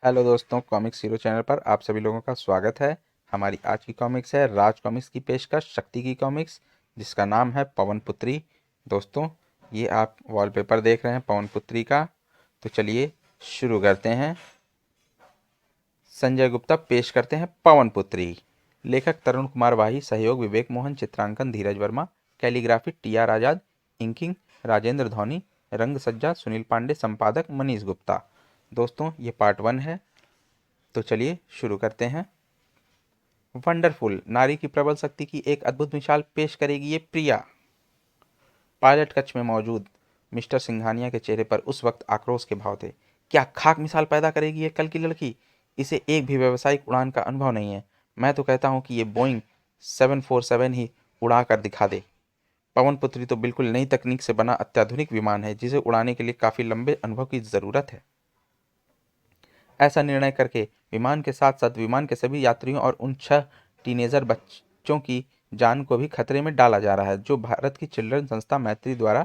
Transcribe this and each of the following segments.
Hello दोस्तों, comics hero channel पर आप सभी लोगों का स्वागत है। हमारी आज की कॉमिक्स है राज कॉमिक्स की पेशकश शक्ति की कॉमिक्स, जिसका नाम है पवन पुत्री। दोस्तों, ये आप वॉलपेपर देख रहे हैं पवन पुत्री का। तो चलिए शुरू करते हैं। संजय गुप्ता पेश करते हैं पवन पुत्री। लेखक तरुण कुमार वाही, सहयोग विवेक मोहन, चित्रांकन धीरज वर्मा, कैलीग्राफी टी आर आजाद, इंकिंग राजेंद्र धौनी, रंग सज्जा सुनील पांडे, संपादक मनीष गुप्ता। दोस्तों, ये पार्ट 1 है। तो चलिए शुरू करते हैं। वंडरफुल नारी की प्रबल शक्ति की एक अद्भुत मिसाल पेश करेगी ये प्रिया। पायलट कक्ष में मौजूद मिस्टर सिंघानिया के चेहरे पर उस वक्त आक्रोश के भाव थे। क्या खाक मिसाल पैदा करेगी ये कल की लड़की। इसे एक भी व्यावसायिक उड़ान का अनुभव नहीं है। मैं तो कहता हूँ कि ये बोइंग 747 ही उड़ा कर दिखा दे। पवन पुत्री तो बिल्कुल नई तकनीक से बना अत्याधुनिक विमान है, जिसे उड़ाने के लिए काफी लंबे अनुभव की जरूरत है। ऐसा निर्णय करके विमान के साथ साथ विमान के सभी यात्रियों और उन 6 टीनेजर बच्चों की जान को भी खतरे में डाला जा रहा है, जो भारत की चिल्ड्रन संस्था मैत्री द्वारा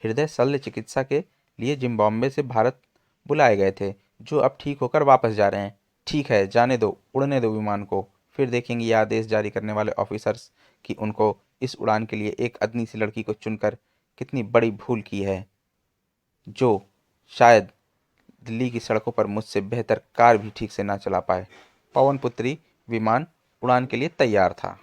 हृदय शल्य चिकित्सा के लिए जिम्बाब्वे से भारत बुलाए गए थे, जो अब ठीक होकर वापस जा रहे हैं। ठीक है, जाने दो, उड़ने दो विमान को। फिर देखेंगे ये आदेश जारी करने वाले ऑफिसर्स कि उनको इस उड़ान के लिए एक अदनी सी लड़की को चुनकर कितनी बड़ी भूल की है, जो शायद दिल्ली की सड़कों पर मुझसे बेहतर कार भी ठीक से ना चला पाए। पवन पुत्री विमान उड़ान के लिए तैयार था।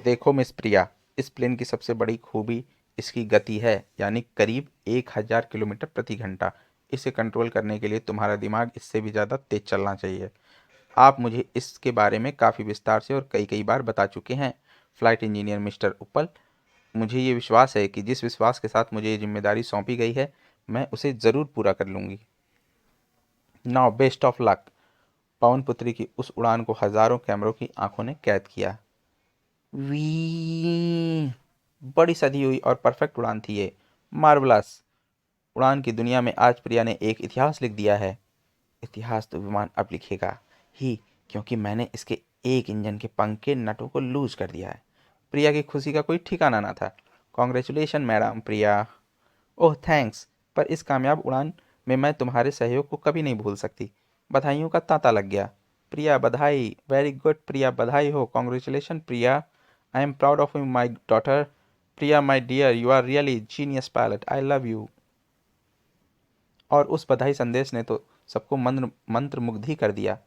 देखो मिस प्रिया, इस प्लेन की सबसे बड़ी खूबी इसकी गति है, यानी करीब 1000 किलोमीटर प्रति घंटा। इसे कंट्रोल करने के लिए तुम्हारा दिमाग इससे भी ज़्यादा तेज चलना चाहिए। आप मुझे इसके बारे में काफ़ी विस्तार से और कई कई बार बता चुके हैं, फ्लाइट इंजीनियर मिस्टर उपल। मुझे ये विश्वास है कि जिस विश्वास के साथ मुझे ये जिम्मेदारी सौंपी गई है, मैं उसे ज़रूर पूरा कर लूँगी। Now best of luck. पवन पुत्री की उस उड़ान को हजारों कैमरों की आंखों ने कैद किया। वी बड़ी सधी हुई और परफेक्ट उड़ान थी ये। मार्वलस। उड़ान की दुनिया में आज प्रिया ने एक इतिहास लिख दिया है। इतिहास तो विमान अब लिखेगा ही, क्योंकि मैंने इसके एक इंजन के पंख के नटों को लूज कर दिया है। प्रिया की खुशी का कोई ठिकाना ना था। कॉन्ग्रेचुलेशन मैडम प्रिया। ओह थैंक्स, पर इस कामयाब उड़ान में मैं तुम्हारे सहयोग को कभी नहीं भूल सकती। बधाइयों का तांता लग गया। प्रिया बधाई, वेरी गुड प्रिया, बधाई हो, congratulation Priya. I am proud of you my daughter. Priya my dear, you are really genius pilot, I love you. और उस बधाई संदेश ने तो सबको मंत्र मुग्ध ही कर दिया।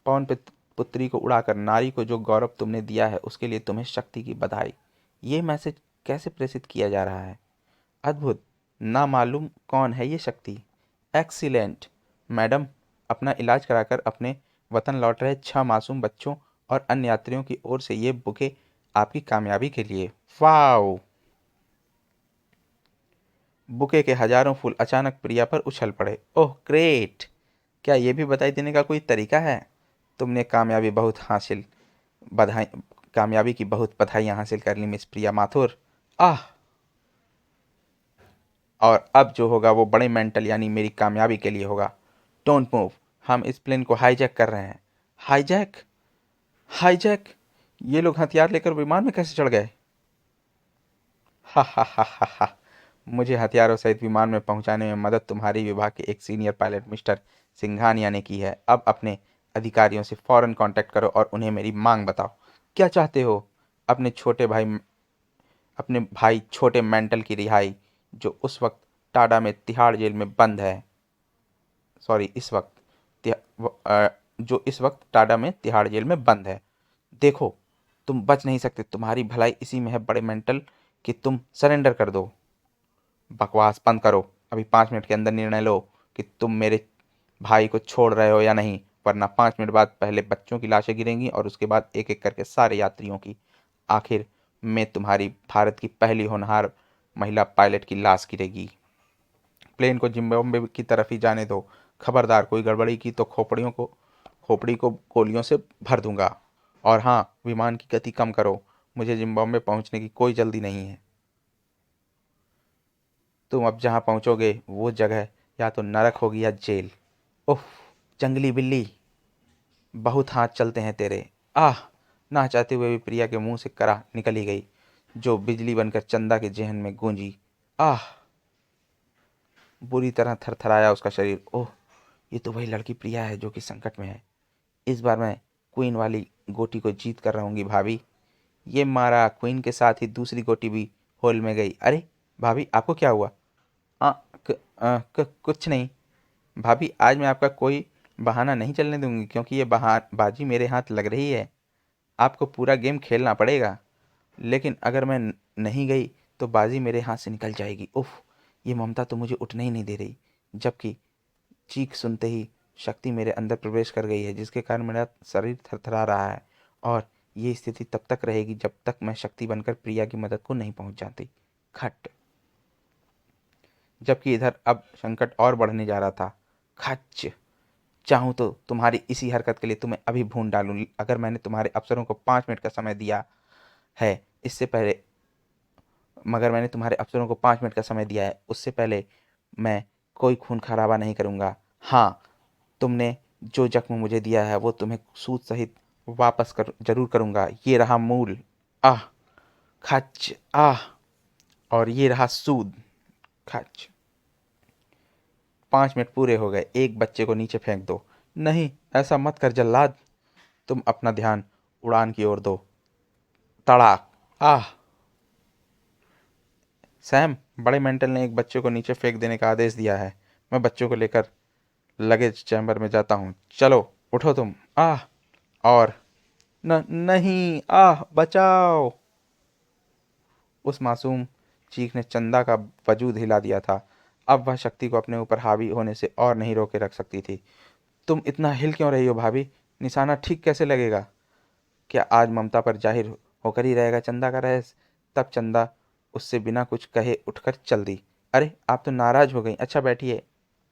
पवन पुत्री को उड़ाकर नारी को जो गौरव तुमने दिया है, उसके लिए तुम्हें शक्ति की बधाई। ये मैसेज कैसे प्रेषित किया जा रहा है? अद्भुत। ना मालूम कौन है ये शक्ति। एक्सीलेंट मैडम, अपना इलाज कराकर अपने वतन लौट रहे 6 मासूम बच्चों और अन्य यात्रियों की ओर से ये बुके आपकी कामयाबी के लिए। वाओ। बुके के हजारों फूल अचानक प्रिया पर उछल पड़े। Oh great. क्या ये भी बधाई देने का कोई तरीका है? तुमने बधाई कामयाबी की बहुत बधाइयाँ हासिल कर ली मिस प्रिया माथुर। आह। और अब जो होगा वो बड़े मेंटल यानी मेरी कामयाबी के लिए होगा। Don't move. हम इस प्लेन को हाईजैक कर रहे हैं। हाईजैक? हाईजैक? ये लोग हथियार लेकर विमान में कैसे चढ़ गए? हा हा हा हा हा। मुझे हथियारों सहित विमान में पहुंचाने में मदद तुम्हारी विभाग के एक सीनियर पायलट मिस्टर सिंघानिया ने की है। अब अपने अधिकारियों से फौरन कांटेक्ट करो और उन्हें मेरी मांग बताओ। क्या चाहते हो? अपने छोटे भाई अपने भाई छोटे मेंटल की रिहाई, जो उस वक्त टाडा में तिहाड़ जेल में बंद है। सॉरी, जो इस वक्त टाडा में तिहाड़ जेल में बंद है। देखो, तुम बच नहीं सकते, तुम्हारी भलाई इसी में है बड़े मेंटल, कि तुम सरेंडर कर दो। बकवास बंद करो। अभी 5 मिनट के अंदर निर्णय लो कि तुम मेरे भाई को छोड़ रहे हो या नहीं, वरना 5 मिनट बाद पहले बच्चों की लाशें गिरेंगी और उसके बाद एक एक करके सारे यात्रियों की। आखिर में तुम्हारी भारत की पहली होनहार महिला पायलट की लाश गिरेगी। प्लेन को जिम्बाब्वे की तरफ ही जाने दो। खबरदार, कोई गड़बड़ी की तो खोपड़ी को गोलियों से भर दूंगा। और हाँ, विमान की गति कम करो। मुझे जिम्बाब्वे पहुंचने की कोई जल्दी नहीं है। तुम अब जहां पहुंचोगे वो जगह या तो नरक होगी या जेल। उफ। जंगली बिल्ली, बहुत हाथ चलते हैं तेरे। आह। ना चाहते हुए भी प्रिया के मुंह से करा निकल ही गई, जो बिजली बनकर चंदा के जेहन में गूंजी। आह। बुरी तरह थरथराया उसका शरीर। ओह, ये तो वही लड़की प्रिया है जो कि संकट में है। इस बार मैं क्वीन वाली गोटी को जीत कर रहूंगी भाभी। ये मारा, क्वीन के साथ ही दूसरी गोटी भी होल में गई। अरे भाभी, आपको क्या हुआ? आ, कुछ नहीं भाभी, आज मैं आपका कोई बहाना नहीं चलने दूंगी, क्योंकि ये बाजी मेरे हाथ लग रही है। आपको पूरा गेम खेलना पड़ेगा, लेकिन अगर मैं नहीं गई तो बाजी मेरे हाथ से निकल जाएगी। उफ, ये ममता तो मुझे उठने ही नहीं दे रही। जबकि चीख सुनते ही शक्ति मेरे अंदर प्रवेश कर गई है, जिसके कारण मेरा शरीर थरथरा रहा है। और ये स्थिति तब तक रहेगी जब तक मैं शक्ति बनकर प्रिया की मदद को नहीं पहुंच जाती। खट। जबकि इधर अब संकट और बढ़ने जा रहा था। खच। चाहूं तो तुम्हारी इसी हरकत के लिए तुम्हें अभी भून डालूं। अगर मैंने तुम्हारे अफसरों को 5 मिनट का समय दिया है इससे पहले मगर मैंने तुम्हारे अफसरों को 5 मिनट का समय दिया है, उससे पहले मैं कोई खून खराबा नहीं करूंगा। हाँ, तुमने जो जख्म मुझे दिया है वो तुम्हें सूद सहित वापस कर जरूर करूंगा। ये रहा मूल। आह। खच। आह। और ये रहा सूद। खच। 5 मिनट पूरे हो गए, एक बच्चे को नीचे फेंक दो। नहीं, ऐसा मत कर जल्लाद। तुम अपना ध्यान उड़ान की ओर दो। तड़ाक। आह। सैम, बड़े मेंटल ने एक बच्चे को नीचे फेंक देने का आदेश दिया है। मैं बच्चों को लेकर लगेज चैम्बर में जाता हूँ। चलो, उठो तुम। आह। और नहीं, आह बचाओ। उस मासूम चीख ने चंदा का वजूद हिला दिया था। अब वह शक्ति को अपने ऊपर हावी होने से और नहीं रोके रख सकती थी। तुम इतना हिल क्यों रही हो भाभी? निशाना ठीक कैसे लगेगा? क्या आज ममता पर जाहिर होकर ही रहेगा चंदा का रहस्य? तब चंदा उससे बिना कुछ कहे उठकर चल दी। अरे, आप तो नाराज हो गई। अच्छा बैठिए,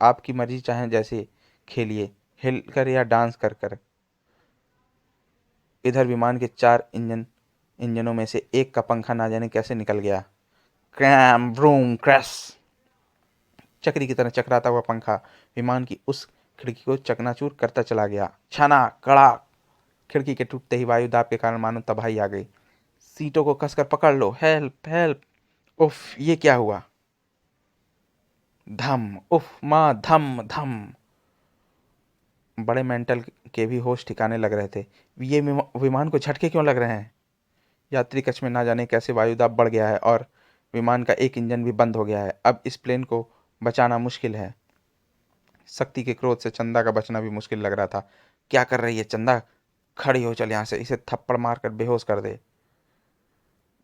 आपकी मर्जी, चाहे जैसे खेलिए, हिल कर या डांस कर कर। इधर विमान के 4 इंजनों में से एक का पंखा ना जाने कैसे निकल गया। क्रैम ब्रूम क्रैश। चक्री की तरह चकराता हुआ पंखा विमान की उस खिड़की को चकनाचूर करता चला गया। छना कड़ाक। खिड़की के टूटते ही वायु दाब के कारण मानो तबाही आ गई। सीटों को कसकर पकड़ लो, हेल्प हेल्प। उफ, ये क्या हुआ? धम। उफ माँ, धम धम। बड़े मेंटल के भी होश ठिकाने लग रहे थे। ये विमान को झटके क्यों लग रहे हैं? यात्री कक्ष में ना जाने कैसे वायुदाब बढ़ गया है और विमान का एक इंजन भी बंद हो गया है। अब इस प्लेन को बचाना मुश्किल है। शक्ति के क्रोध से चंदा का बचना भी मुश्किल लग रहा था। क्या कर रही है चंदा? खड़ी हो, चल यहाँ से, इसे थप्पड़ मार कर बेहोश कर दे।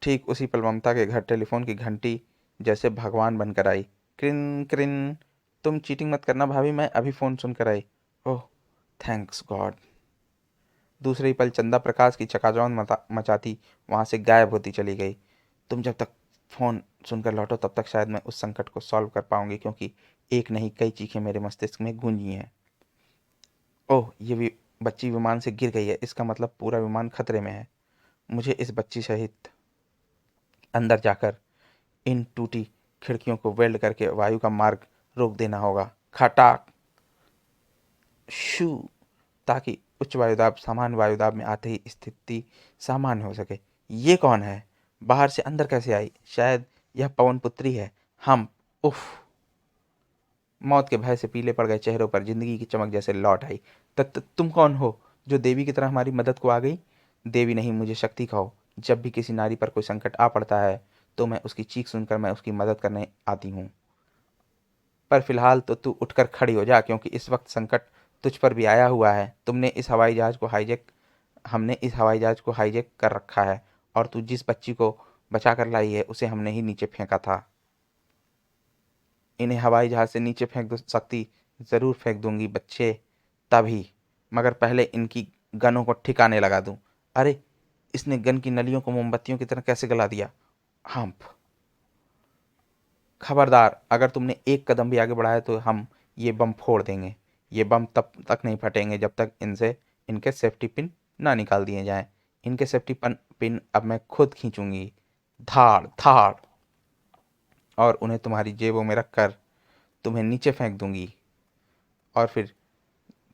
ठीक उसी पल ममता के घर टेलीफोन की घंटी जैसे भगवान बनकर आई। क्रिन क्रिन। तुम चीटिंग मत करना भाभी, मैं अभी फोन सुनकर आई। ओह, थैंक्स गॉड। दूसरे ही पल चंदा प्रकाश की चकाचौंध मचाती वहां से गायब होती चली गई। तुम जब तक फोन सुनकर लौटो तब तक शायद मैं उस संकट को सॉल्व कर पाऊंगी, क्योंकि एक नहीं कई चीखें मेरे मस्तिष्क में गूंजी हैं। ओह, ये भी बच्ची विमान से गिर गई है, इसका मतलब पूरा विमान खतरे में है। मुझे इस बच्ची सहित अंदर जाकर इन टूटी खिड़कियों को वेल्ड करके वायु का मार्ग रोक देना होगा। खटाक। शू। ताकि उच्च वायुदाब सामान्य वायुदाब में आते ही स्थिति सामान्य हो सके। ये कौन है? बाहर से अंदर कैसे आई? शायद यह पवन पुत्री है। हम। उफ। मौत के भय से पीले पड़ गए चेहरों पर जिंदगी की चमक जैसे लौट आई। तुम कौन हो जो देवी की तरह हमारी मदद को आ गई? देवी नहीं, मुझे शक्ति कहो। जब भी किसी नारी पर कोई संकट आ पड़ता है तो मैं उसकी चीख सुनकर मैं उसकी मदद करने आती हूँ। पर फिलहाल तो तू उठकर खड़ी हो जा, क्योंकि इस वक्त संकट तुझ पर भी आया हुआ है। हमने इस हवाई जहाज को हाईजैक कर रखा है, और तू जिस बच्ची को बचा कर लाई है उसे हमने ही नीचे फेंका था। इन्हें हवाई जहाज से नीचे फेंक दो सकती, जरूर फेंक दूंगी बच्चे, तभी, मगर पहले इनकी गनों को ठिकाने लगा दूं। अरे, इसने गन की नलियों को मोमबत्तियों की तरह कैसे गला दिया? हम्प। खबरदार, अगर तुमने एक कदम भी आगे बढ़ाया तो हम ये बम फोड़ देंगे। ये बम तब तक नहीं फटेंगे जब तक इनसे इनके सेफ्टी पिन ना निकाल दिए जाएं। इनके सेफ्टी पिन अब मैं खुद खींचूंगी। धाड़ धाड़। और उन्हें तुम्हारी जेबों में रखकर तुम्हें नीचे फेंक दूंगी। और फिर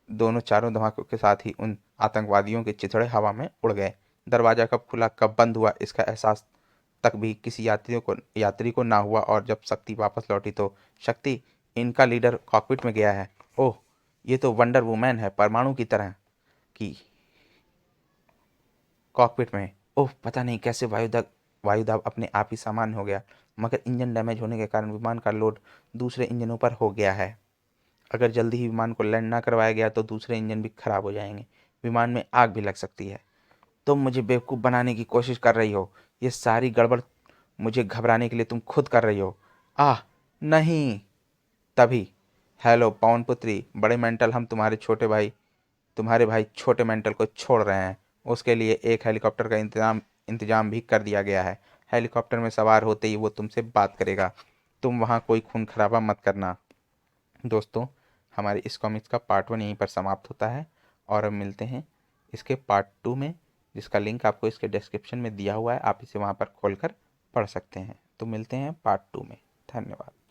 दोनों चारों धमाकों के साथ ही उन आतंकवादियों के चिथड़े हवा में उड़ गए। दरवाजा कब खुला कब बंद हुआ इसका एहसास तक भी किसी यात्री को ना हुआ। और जब शक्ति वापस लौटी तो शक्ति, इनका लीडर कॉकपिट में गया है। ओह, ये तो वंडर वुमैन है, परमाणु की तरह की कॉकपिट में। ओह, पता नहीं कैसे वायुदाब अपने आप ही सामान्य हो गया, मगर इंजन डैमेज होने के कारण विमान का लोड दूसरे इंजनों पर हो गया है। अगर जल्दी ही विमान को लैंड ना करवाया गया तो दूसरे इंजन भी खराब हो जाएंगे, विमान में आग भी लग सकती है। तुम मुझे बेवकूफ़ बनाने की कोशिश कर रही हो। ये सारी गड़बड़ मुझे घबराने के लिए तुम खुद कर रही हो। आह, नहीं। तभी, हेलो पवन पुत्री, बड़े मेंटल, हम तुम्हारे भाई छोटे मेंटल को छोड़ रहे हैं। उसके लिए एक हेलीकॉप्टर का इंतजाम भी कर दिया गया है। हेलीकॉप्टर में सवार होते ही वो तुमसे बात करेगा। तुम वहाँ कोई खून खराबा मत करना। दोस्तों, हमारे इस कॉमिक्स का पार्ट 1 यहीं पर समाप्त होता है, और अब मिलते हैं इसके पार्ट 2 में, जिसका लिंक आपको इसके डिस्क्रिप्शन में दिया हुआ है। आप इसे वहाँ पर खोलकर पढ़ सकते हैं। तो मिलते हैं पार्ट 2 में। धन्यवाद।